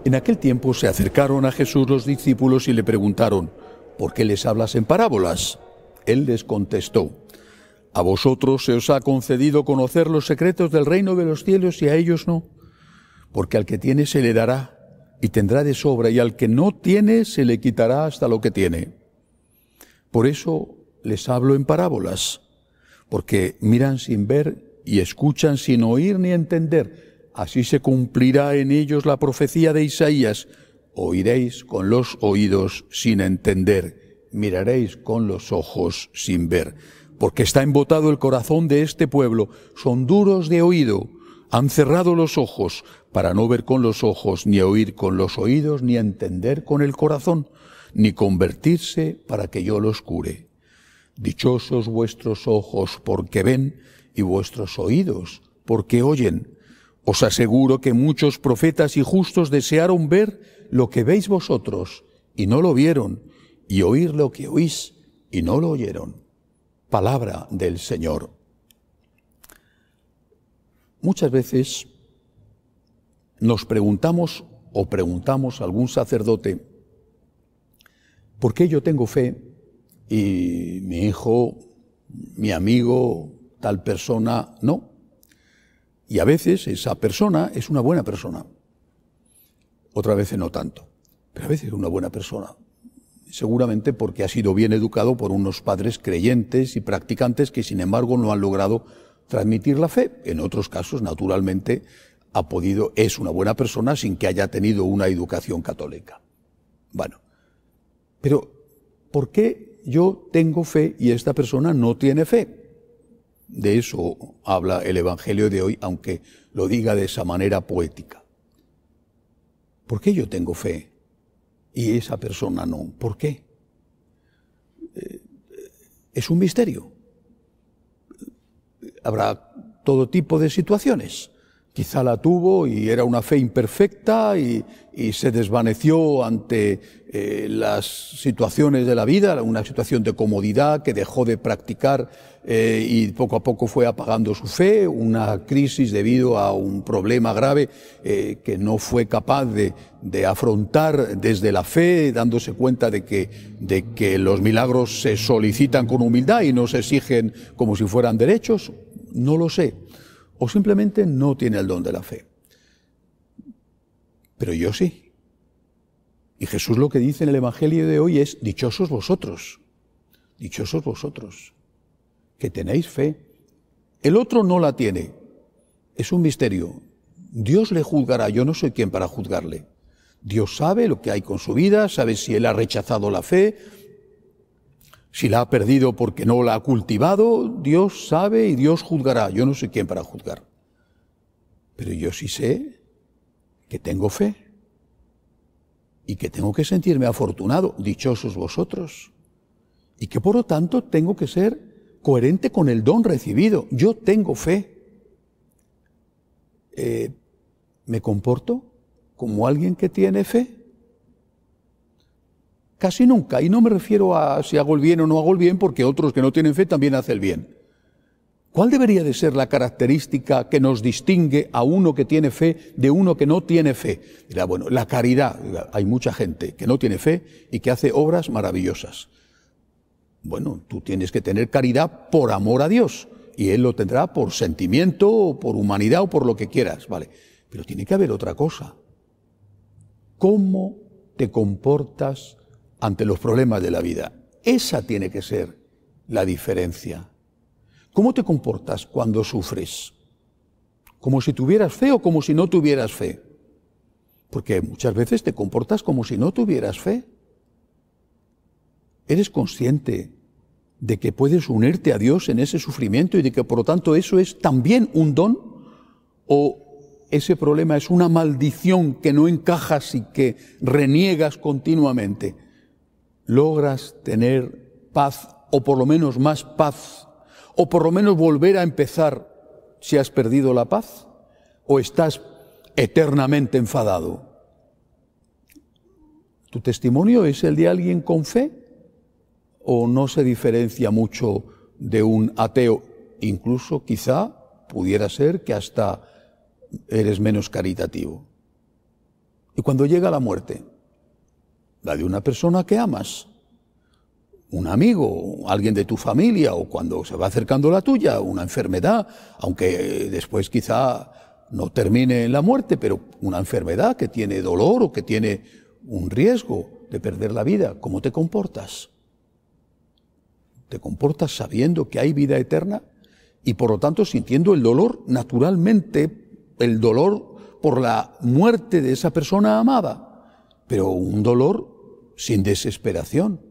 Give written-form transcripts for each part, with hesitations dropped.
En aquel tiempo se acercaron a Jesús los discípulos y le preguntaron: ¿por qué les hablas en parábolas? Él les contestó: a vosotros se os ha concedido conocer los secretos del reino de los cielos y a ellos no, porque al que tiene se le dará y tendrá de sobra, y al que no tiene se le quitará hasta lo que tiene. Por eso les hablo en parábolas, porque miran sin ver y escuchan sin oír ni entender. Así se cumplirá en ellos la profecía de Isaías: oiréis con los oídos sin entender, miraréis con los ojos sin ver. Porque está embotado el corazón de este pueblo, son duros de oído, han cerrado los ojos para no ver con los ojos, ni oír con los oídos, ni entender con el corazón, ni convertirse para que yo los cure. Dichosos vuestros ojos porque ven y vuestros oídos porque oyen. Os aseguro que muchos profetas y justos desearon ver lo que veis vosotros y no lo vieron, y oír lo que oís y no lo oyeron. Palabra del Señor. Muchas veces nos preguntamos o preguntamos a algún sacerdote: ¿por qué yo tengo fe y mi hijo, mi amigo, tal persona no? Y a veces esa persona es una buena persona, otras veces no tanto, pero a veces es una buena persona, seguramente porque ha sido bien educado por unos padres creyentes y practicantes que sin embargo no han logrado transmitir la fe. En otros casos, naturalmente, es una buena persona sin que haya tenido una educación católica. Bueno, pero ¿por qué yo tengo fe y esta persona no tiene fe? De eso habla el Evangelio de hoy, aunque lo diga de esa manera poética. ¿Por qué yo tengo fe y esa persona no? ¿Por qué? Es un misterio. Habrá todo tipo de situaciones. Quizá la tuvo y era una fe imperfecta y se desvaneció ante las situaciones de la vida, una situación de comodidad que dejó de practicar y poco a poco fue apagando su fe, una crisis debido a un problema grave que no fue capaz de afrontar desde la fe, dándose cuenta de que los milagros se solicitan con humildad y no se exigen como si fueran derechos. No lo sé. O simplemente no tiene el don de la fe. Pero yo sí. Y Jesús lo que dice en el Evangelio de hoy es: dichosos vosotros, que tenéis fe. El otro no la tiene. Es un misterio. Dios le juzgará, yo no soy quien para juzgarle. Dios sabe lo que hay con su vida, sabe si él ha rechazado la fe, si la ha perdido porque no la ha cultivado. Dios sabe y Dios juzgará. Yo no soy quien para juzgar. Pero yo sí sé que tengo fe y que tengo que sentirme afortunado, dichosos vosotros, y que por lo tanto tengo que ser coherente con el don recibido. Yo tengo fe. ¿Me comporto como alguien que tiene fe? Casi nunca, y no me refiero a si hago el bien o no hago el bien, porque otros que no tienen fe también hacen el bien. ¿Cuál debería de ser la característica que nos distingue a uno que tiene fe de uno que no tiene fe? Dirá, bueno, la caridad. Hay mucha gente que no tiene fe y que hace obras maravillosas. Bueno, tú tienes que tener caridad por amor a Dios, y Él lo tendrá por sentimiento, o por humanidad, o por lo que quieras, ¿vale? Pero tiene que haber otra cosa. ¿Cómo te comportas ante los problemas de la vida? Esa tiene que ser la diferencia. ¿Cómo te comportas cuando sufres? ¿Como si tuvieras fe o como si no tuvieras fe? Porque muchas veces te comportas como si no tuvieras fe. ¿Eres consciente de que puedes unirte a Dios en ese sufrimiento y de que por lo tanto eso es también un don? ¿O ese problema es una maldición que no encajas y que reniegas continuamente? ¿Logras tener paz, o por lo menos más paz, o por lo menos volver a empezar si has perdido la paz? ¿O estás eternamente enfadado? ¿Tu testimonio es el de alguien con fe? ¿O no se diferencia mucho de un ateo? Incluso quizá pudiera ser que hasta eres menos caritativo. Y cuando llega la muerte, la de una persona que amas, un amigo, alguien de tu familia, o cuando se va acercando la tuya, una enfermedad, aunque después quizá no termine en la muerte, pero una enfermedad que tiene dolor o que tiene un riesgo de perder la vida, ¿cómo te comportas? ¿Te comportas sabiendo que hay vida eterna y por lo tanto sintiendo el dolor naturalmente, el dolor por la muerte de esa persona amada, pero un dolor sin desesperación?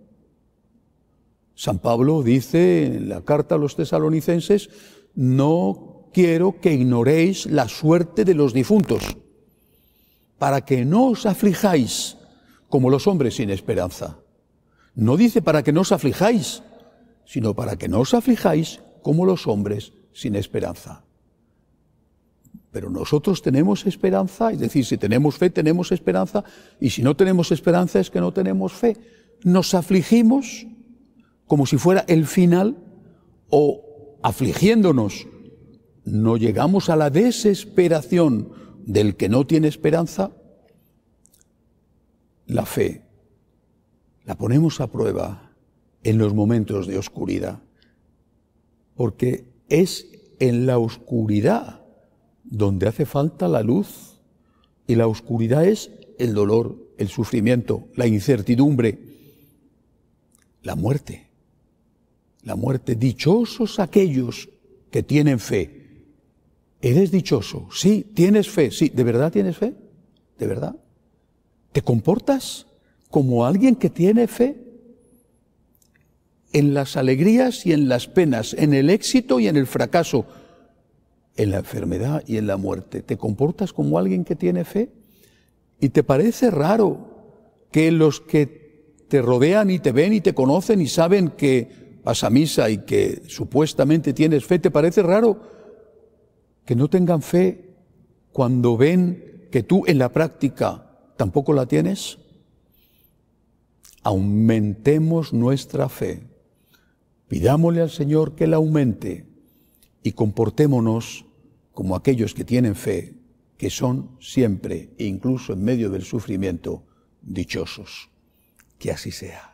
San Pablo dice en la carta a los tesalonicenses: no quiero que ignoréis la suerte de los difuntos, para que no os aflijáis como los hombres sin esperanza. No dice para que no os aflijáis, sino para que no os aflijáis como los hombres sin esperanza. Pero nosotros tenemos esperanza, es decir, si tenemos fe, tenemos esperanza, y si no tenemos esperanza es que no tenemos fe. Nos afligimos como si fuera el final, o afligiéndonos, no llegamos a la desesperación del que no tiene esperanza. La fe la ponemos a prueba en los momentos de oscuridad, porque es en la oscuridad donde hace falta la luz, y la oscuridad es el dolor, el sufrimiento, la incertidumbre, la muerte. La muerte. Dichosos aquellos que tienen fe. ¿Eres dichoso? Sí. ¿Tienes fe? Sí. ¿De verdad tienes fe? ¿De verdad? ¿Te comportas como alguien que tiene fe? En las alegrías y en las penas, en el éxito y en el fracaso, en la enfermedad y en la muerte. ¿Te comportas como alguien que tiene fe? ¿Y te parece raro que los que te rodean y te ven y te conocen y saben que vas a misa y que supuestamente tienes fe, te parece raro que no tengan fe cuando ven que tú en la práctica tampoco la tienes? Aumentemos nuestra fe, pidámosle al Señor que la aumente y comportémonos como aquellos que tienen fe, que son siempre, incluso en medio del sufrimiento, dichosos. Que así sea.